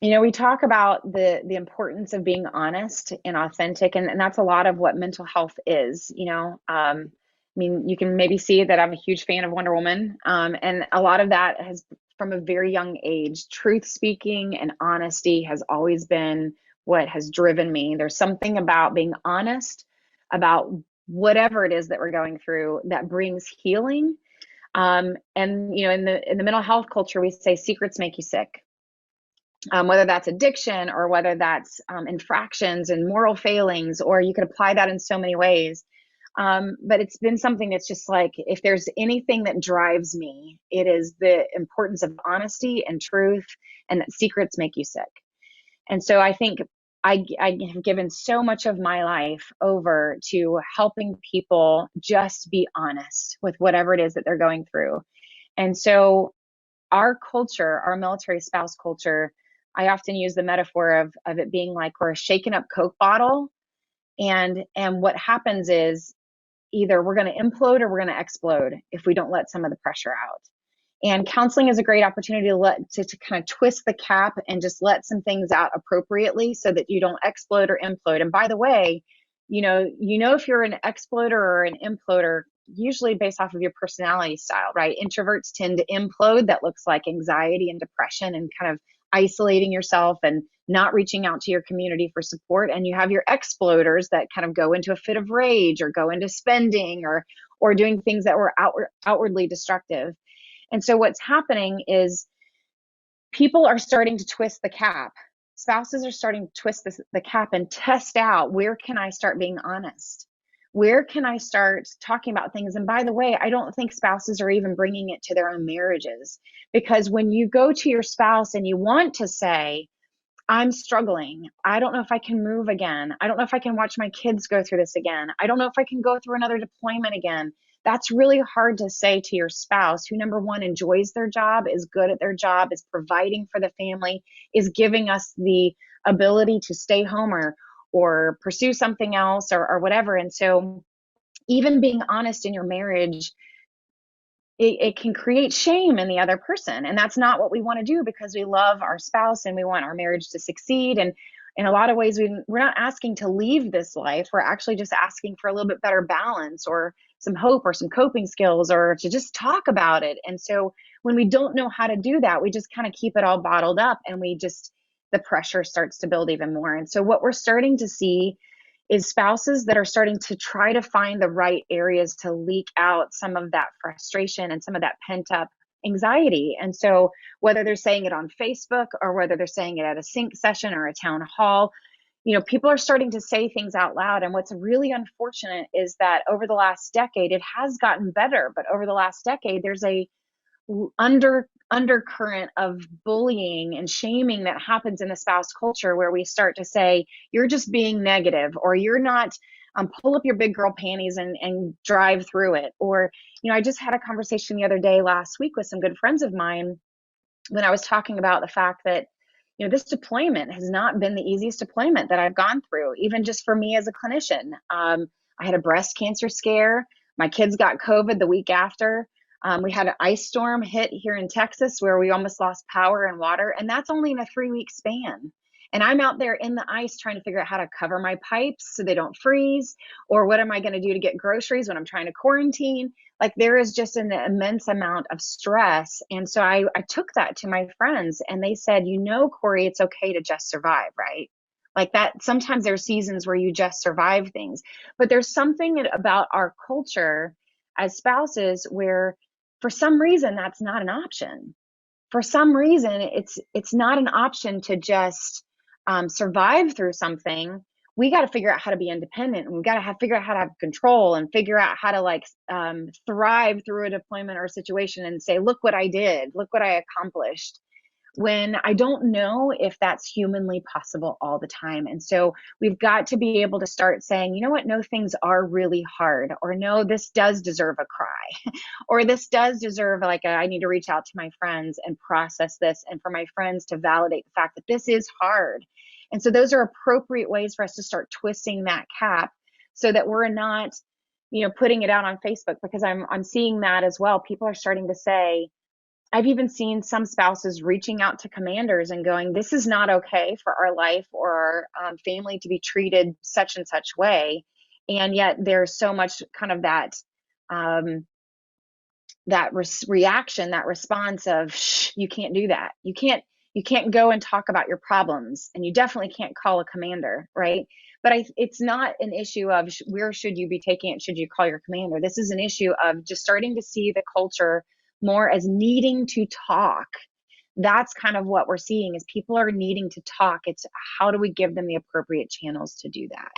We talk about the importance of being honest and authentic, and that's a lot of what mental health is. I mean, you can maybe see that I'm a huge fan of Wonder Woman, and a lot of that has from a very young age. Truth speaking and honesty has always been what has driven me. There's something about being honest about whatever it is that we're going through that brings healing. And in the mental health culture, we say secrets make you sick, whether that's addiction or whether that's infractions and moral failings, or you could apply that in so many ways. But it's been something that's just like, if there's anything that drives me, it is the importance of honesty and truth, and that secrets make you sick. And so I think I have given so much of my life over to helping people just be honest with whatever it is that they're going through. And so our culture, our military spouse culture, I often use the metaphor of it being like we're a shaken up Coke bottle. And what happens is either we're going to implode or we're going to explode if we don't let some of the pressure out. And counseling is a great opportunity to kind of twist the cap and just let some things out appropriately so that you don't explode or implode. And by the way, if you're an exploder or an imploder, usually based off of your personality style, right? Introverts tend to implode. That looks like anxiety and depression and kind of isolating yourself and not reaching out to your community for support. And you have your exploders that kind of go into a fit of rage or go into spending or doing things that were outwardly destructive. And so what's happening is people are starting to twist the cap. Spouses are starting to twist the cap and test out, where can I start being honest? Where can I start talking about things? And by the way, I don't think spouses are even bringing it to their own marriages, because when you go to your spouse and you want to say, I'm struggling. I don't know if I can move again. I don't know if I can watch my kids go through this again. I don't know if I can go through another deployment again. That's really hard to say to your spouse, who, number one, enjoys their job, is good at their job, is providing for the family, is giving us the ability to stay home or pursue something else or whatever. And so even being honest in your marriage, it can create shame in the other person, and that's not what we want to do, because we love our spouse and we want our marriage to succeed. And in a lot of ways, we're not asking to leave this life. We're actually just asking for a little bit better balance or some hope or some coping skills, or to just talk about it. And so when we don't know how to do that, we just kind of keep it all bottled up, and the pressure starts to build even more. And so what we're starting to see is spouses that are starting to try to find the right areas to leak out some of that frustration and some of that pent up anxiety. And so, whether they're saying it on Facebook or whether they're saying it at a sync session or a town hall, people are starting to say things out loud. And what's really unfortunate is that over the last decade, it has gotten better, but over the last decade, there's a undercurrent of bullying and shaming that happens in the spouse culture, where we start to say, you're just being negative, or you're not, pull up your big girl panties and drive through it. Or, I just had a conversation the other day last week with some good friends of mine, when I was talking about the fact that, this deployment has not been the easiest deployment that I've gone through, even just for me as a clinician. I had a breast cancer scare. My kids got COVID the week after. We had an ice storm hit here in Texas where we almost lost power and water, and that's only in a 3-week span. And I'm out there in the ice trying to figure out how to cover my pipes so they don't freeze, or what am I going to do to get groceries when I'm trying to quarantine? Like, there is just an immense amount of stress. And so I took that to my friends, and they said, Corey, it's okay to just survive, right? Like that, sometimes there's seasons where you just survive things. But there's something about our culture as spouses where, for some reason, that's not an option. For some reason, it's not an option to just survive through something. We got to figure out how to be independent, and we got to figure out how to have control, and figure out how to thrive through a deployment or a situation, and say, look what I did, look what I accomplished, when I don't know if that's humanly possible all the time. And so we've got to be able to start saying, you know what, no, things are really hard, or no, this does deserve a cry, or this does deserve I need to reach out to my friends and process this, and for my friends to validate the fact that this is hard. And so those are appropriate ways for us to start twisting that cap, so that we're not, putting it out on Facebook, because I'm seeing that as well. People are starting to say, I've even seen some spouses reaching out to commanders and going, "This is not okay for our life or our family to be treated such and such way." And yet there's so much kind of um, that reaction, that response of, "Shh, you can't do that. You can't go and talk about your problems, and you definitely can't call a commander, right?" But it's not an issue of where should you be taking it. Should you call your commander? This is an issue of just starting to see the culture more as needing to talk. That's kind of what we're seeing is people are needing to talk. It's how do we give them the appropriate channels to do that?